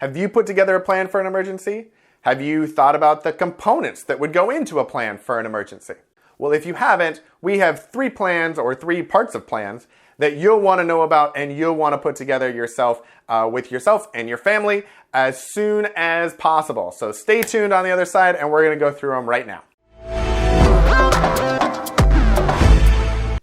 Have you put together a plan for an emergency? Have you thought about the components that would go into a plan for an emergency? Well, if you haven't, we have 3 plans or 3 parts of plans that you'll want to know about and you'll want to put together yourself with yourself and your family as soon as possible. So stay tuned on the other side and we're going to go through them right now.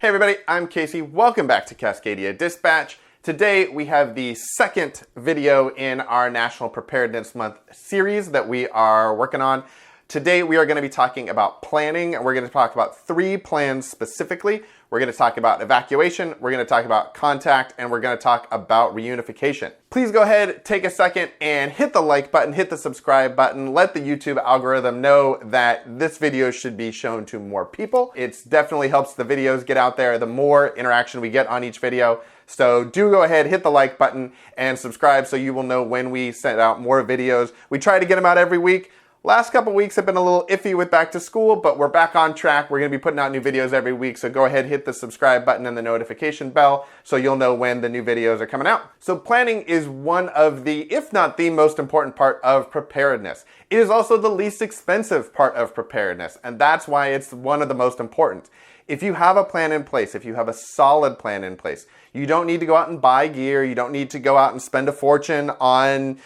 Hey everybody, I'm Casey. Welcome back to Cascadia Dispatch. Today we have the second video in our National Preparedness Month series that we are working on. Today we are going to be talking about planning, and we're going to talk about 3 plans specifically. We're going to talk about evacuation, we're going to talk about contact, and we're going to talk about reunification. Please go ahead, take a second and hit the like button, hit the subscribe button, let the YouTube algorithm know that this video should be shown to more people. It definitely helps the videos get out there the more interaction we get on each video. So do go ahead, hit the like button and subscribe so you will know when we send out more videos. We try to get them out every week. Last couple weeks have been a little iffy with back to school, but we're back on track. We're going to be putting out new videos every week, so go ahead, hit the subscribe button and the notification bell so you'll know when the new videos are coming out. So planning is one of the, if not the most important part of preparedness. It is also the least expensive part of preparedness, and that's why it's one of the most important. If you have a plan in place, if you have a solid plan in place, you don't need to go out and buy gear, you don't need to go out and spend a fortune on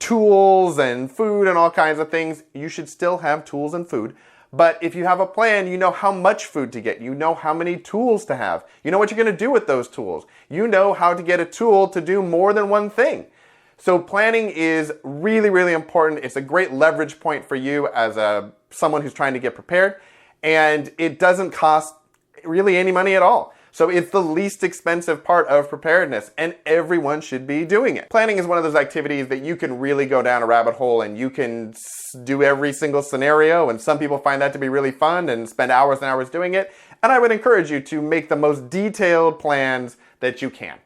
tools and food and all kinds of things. You should still have tools and food. But if you have a plan, you know how much food to get. You know how many tools to have. You know what you're going to do with those tools. You know how to get a tool to do more than one thing. So planning is really, really important. It's a great leverage point for you as someone who's trying to get prepared. And it doesn't cost really any money at all. So it's the least expensive part of preparedness, and everyone should be doing it. Planning is one of those activities that you can really go down a rabbit hole and you can do every single scenario, and some people find that to be really fun and spend hours and hours doing it. And I would encourage you to make the most detailed plans that you can.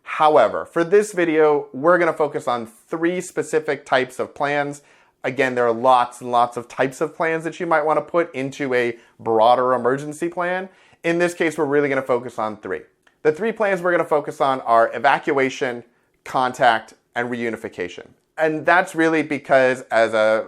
However, for this video, we're going to focus on 3 specific types of plans. Again, there are lots and lots of types of plans that you might want to put into a broader emergency plan. In this case, we're really going to focus on 3. The 3 plans we're going to focus on are evacuation, contact, and reunification. And that's really because as a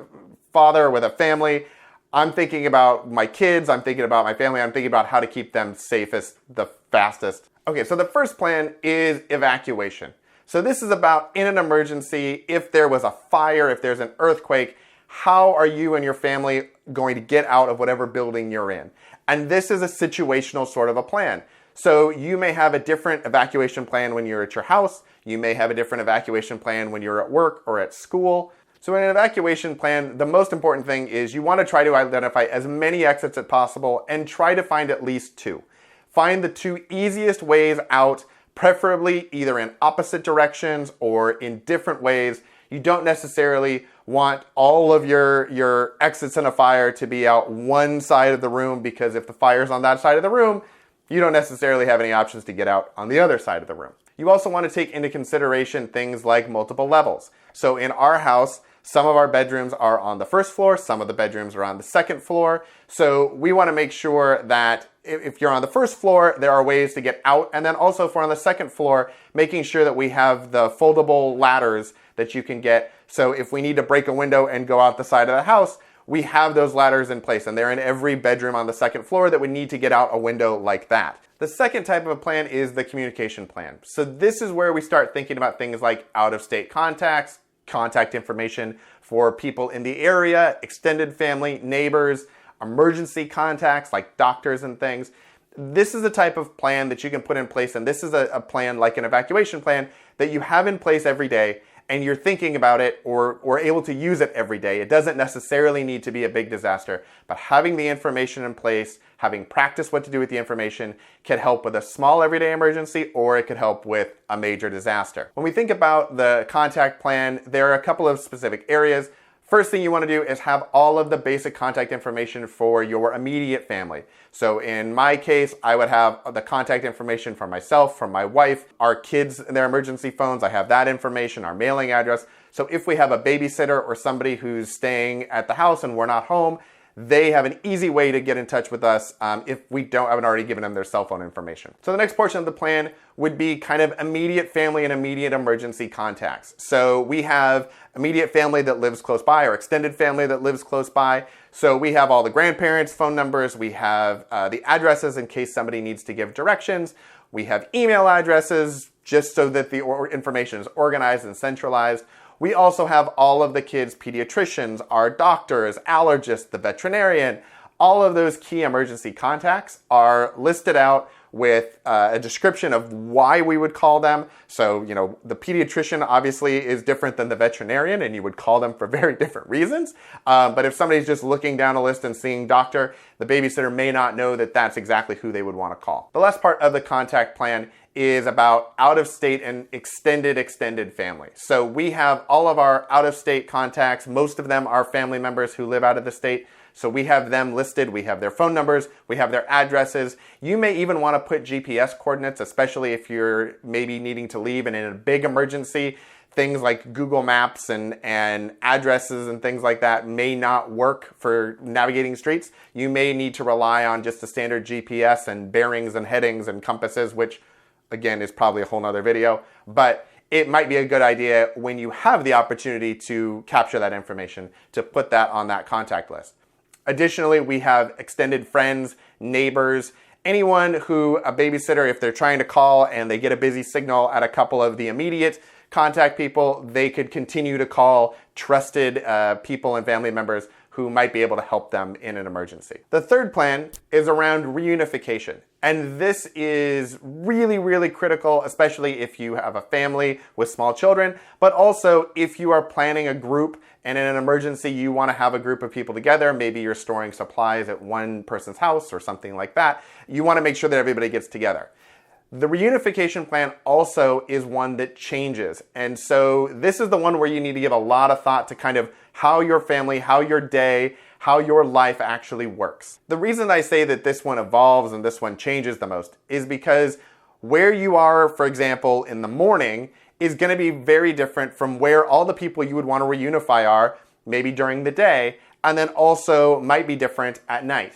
father with a family, I'm thinking about my kids, I'm thinking about my family, I'm thinking about how to keep them safest, the fastest. Okay, so the first plan is evacuation. So this is about in an emergency, if there was a fire, if there's an earthquake, how are you and your family going to get out of whatever building you're in? And this is a situational sort of a plan. So you may have a different evacuation plan when you're at your house. You may have a different evacuation plan when you're at work or at school. So in an evacuation plan, the most important thing is you want to try to identify as many exits as possible and try to find at least 2. Find the 2 easiest ways out, preferably either in opposite directions or in different ways. You don't necessarily want all of your exits in a fire to be out one side of the room, because if the fire's on that side of the room, you don't necessarily have any options to get out on the other side of the room. You also want to take into consideration things like multiple levels. So in our house, some of our bedrooms are on the first floor, some of the bedrooms are on the second floor. So we want to make sure that if you're on the first floor, there are ways to get out. And then also if we're on the second floor, making sure that we have the foldable ladders that you can get. So if we need to break a window and go out the side of the house, we have those ladders in place, and they're in every bedroom on the second floor that would need to get out a window like that. The second type of a plan is the communication plan. So this is where we start thinking about things like out-of-state contacts, contact information for people in the area, extended family, neighbors, emergency contacts like doctors and things. This is a type of plan that you can put in place, and this is a plan like an evacuation plan that you have in place every day, and you're thinking about it or able to use it every day. It doesn't necessarily need to be a big disaster, but having the information in place, having practiced what to do with the information, can help with a small everyday emergency, or it could help with a major disaster. When we think about the contact plan, there are a couple of specific areas. First thing you want to do is have all of the basic contact information for your immediate family. So in my case, I would have the contact information for myself, from my wife, our kids, their emergency phones. I have that information, our mailing address. So if we have a babysitter or somebody who's staying at the house and we're not home, they have an easy way to get in touch with us if we haven't already given them their cell phone information. So the next portion of the plan would be kind of immediate family and immediate emergency contacts. So we have immediate family that lives close by or extended family that lives close by. So we have all the grandparents' phone numbers. We have the addresses in case somebody needs to give directions. We have email addresses just so that the information is organized and centralized. We also have all of the kids' pediatricians, our doctors, allergists, the veterinarian. All of those key emergency contacts are listed out with a description of why we would call them. So, the pediatrician obviously is different than the veterinarian, and you would call them for very different reasons. But if somebody's just looking down a list and seeing doctor, the babysitter may not know that that's exactly who they would want to call. The last part of the contact plan is about out-of-state and extended family. So we have all of our out-of-state contacts. Most of them are family members who live out of the state. So we have them listed, we have their phone numbers, we have their addresses. You may even want to put GPS coordinates, especially if you're maybe needing to leave and in a big emergency. Things like Google Maps and addresses and things like that may not work for navigating streets. You may need to rely on just a standard GPS and bearings and headings and compasses, which again is probably a whole nother video. But it might be a good idea when you have the opportunity to capture that information to put that on that contact list. Additionally, we have extended friends, neighbors, anyone who a babysitter, if they're trying to call and they get a busy signal at a couple of the immediate contact people, they could continue to call trusted people and family members who might be able to help them in an emergency. The third plan is around reunification. And this is really, really critical, especially if you have a family with small children, but also if you are planning a group and in an emergency you want to have a group of people together. Maybe you're storing supplies at one person's house or something like that. You want to make sure that everybody gets together. The reunification plan also is one that changes. And so this is the one where you need to give a lot of thought to kind of how your family, how your day, how your life actually works. The reason I say that this one evolves and this one changes the most is because where you are, for example, in the morning is going to be very different from where all the people you would want to reunify are, maybe during the day, and then also might be different at night.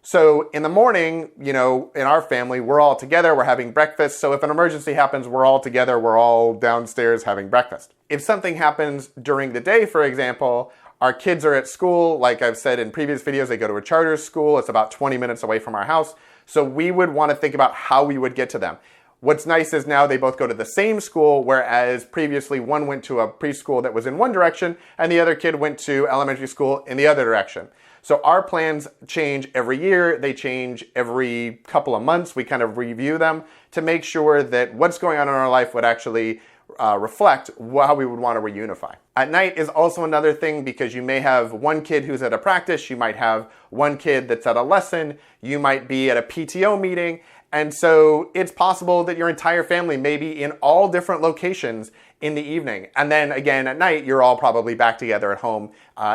So in the morning, in our family, we're all together, we're having breakfast. So if an emergency happens, we're all together, we're all downstairs having breakfast. If something happens during the day, for example, our kids are at school. Like I've said in previous videos, they go to a charter school. It's about 20 minutes away from our house. So we would want to think about how we would get to them. What's nice is now they both go to the same school, whereas previously one went to a preschool that was in one direction and the other kid went to elementary school in the other direction. So our plans change every year. They change every couple of months. We kind of review them to make sure that what's going on in our life would actually reflect how we would want to reunify. At night is also another thing because you may have one kid who's at a practice, you might have one kid that's at a lesson, you might be at a PTO meeting, and so it's possible that your entire family may be in all different locations in the evening. And then again at night, you're all probably back together at home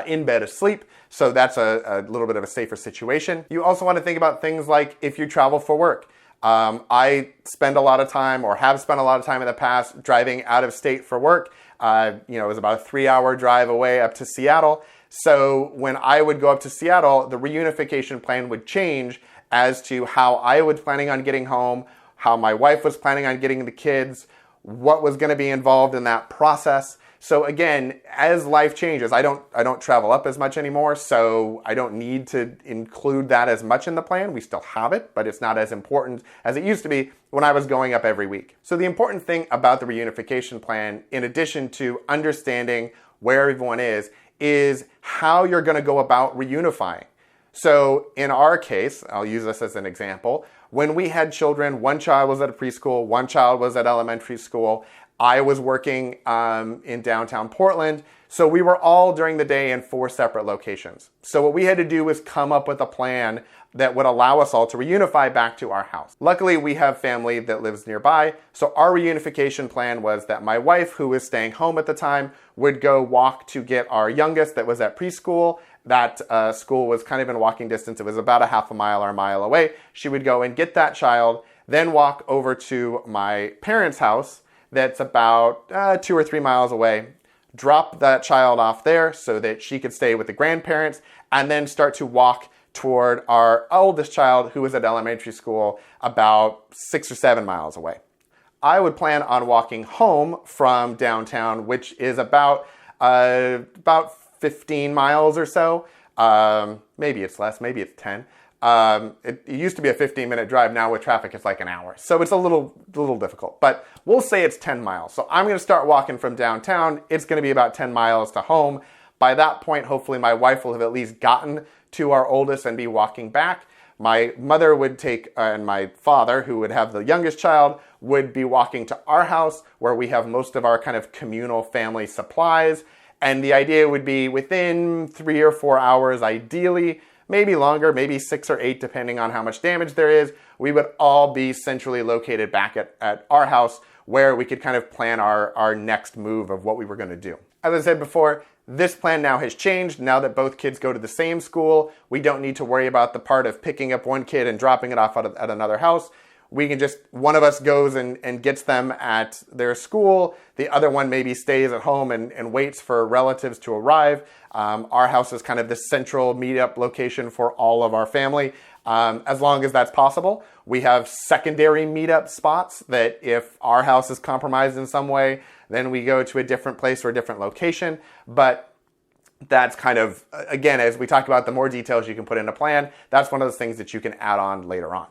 in bed asleep. So that's a little bit of a safer situation. You also want to think about things like if you travel for work. I spend a lot of time or have spent a lot of time in the past driving out of state for work. It was about a 3-hour drive away up to Seattle. So when I would go up to Seattle, the reunification plan would change as to how I was planning on getting home, how my wife was planning on getting the kids, what was going to be involved in that process. So again, as life changes, I don't travel up as much anymore, so I don't need to include that as much in the plan. We still have it, but it's not as important as it used to be when I was going up every week. So the important thing about the reunification plan, in addition to understanding where everyone is how you're going to go about reunifying. So in our case, I'll use this as an example, when we had children, one child was at a preschool, one child was at elementary school. I was working in downtown Portland, so we were all during the day in 4 separate locations. So what we had to do was come up with a plan that would allow us all to reunify back to our house. Luckily, we have family that lives nearby, so our reunification plan was that my wife, who was staying home at the time, would go walk to get our youngest that was at preschool. That school was kind of in walking distance. It was about a half a mile or a mile away. She would go and get that child, then walk over to my parents' house, that's about 2 or 3 miles away, drop that child off there so that she could stay with the grandparents, and then start to walk toward our oldest child, who was at elementary school about 6 or 7 miles away. I would plan on walking home from downtown, which is about 15 miles or so. Maybe it's less, maybe it's 10. It used to be a 15-minute drive. Now with traffic, it's like an hour. So it's a little difficult, but we'll say it's 10 miles. So I'm going to start walking from downtown. It's going to be about 10 miles to home. By that point, hopefully my wife will have at least gotten to our oldest and be walking back. My mother would take, and my father, who would have the youngest child, would be walking to our house where we have most of our kind of communal family supplies. And the idea would be within 3 or 4 hours, ideally, maybe longer, maybe 6 or 8, depending on how much damage there is, we would all be centrally located back at our house where we could kind of plan our next move of what we were going to do. As I said before, this plan now has changed. Now that both kids go to the same school, we don't need to worry about the part of picking up one kid and dropping it off at another house. We can just, one of us goes and gets them at their school. The other one maybe stays at home and waits for relatives to arrive. Our house is kind of the central meetup location for all of our family. As long as that's possible. We have secondary meetup spots that if our house is compromised in some way, then we go to a different place or a different location. But that's kind of, again, as we talked about, the more details you can put in a plan, that's one of those things that you can add on later on.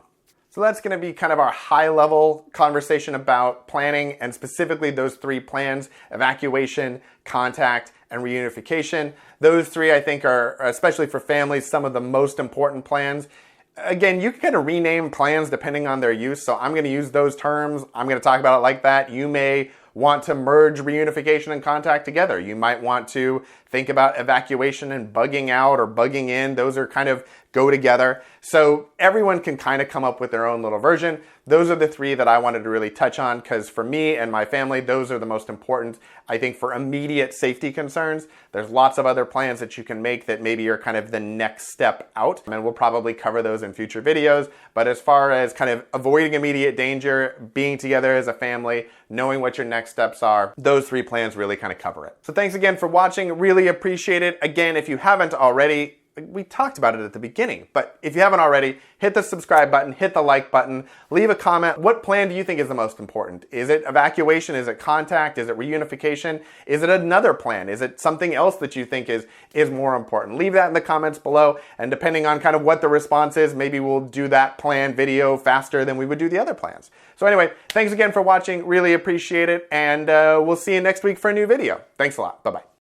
So that's going to be kind of our high-level conversation about planning, and specifically those 3 plans: evacuation, contact, and reunification. Those 3, I think, are, especially for families, some of the most important plans. Again, you can kind of rename plans depending on their use, so I'm going to use those terms. I'm going to talk about it like that. You may want to merge reunification and contact together. You might want to think about evacuation and bugging out or bugging in. Those are kind of go together. So everyone can kind of come up with their own little version. Those are the 3 that I wanted to really touch on, because for me and my family, those are the most important, I think, for immediate safety concerns. There's lots of other plans that you can make that maybe are kind of the next step out, and we'll probably cover those in future videos. But as far as kind of avoiding immediate danger, being together as a family, knowing what your next steps are, those 3 plans really kind of cover it. So thanks again for watching. Really appreciate it. Again, if you haven't already, we talked about it at the beginning, but if you haven't already, hit the subscribe button, hit the like button, leave a comment. What plan do you think is the most important? Is it evacuation? Is it contact? Is it reunification? Is it another plan? Is it something else that you think is more important? Leave that in the comments below, and depending on kind of what the response is, maybe we'll do that plan video faster than we would do the other plans. So anyway, thanks again for watching. Really appreciate it, and we'll see you next week for a new video. Thanks a lot. Bye-bye.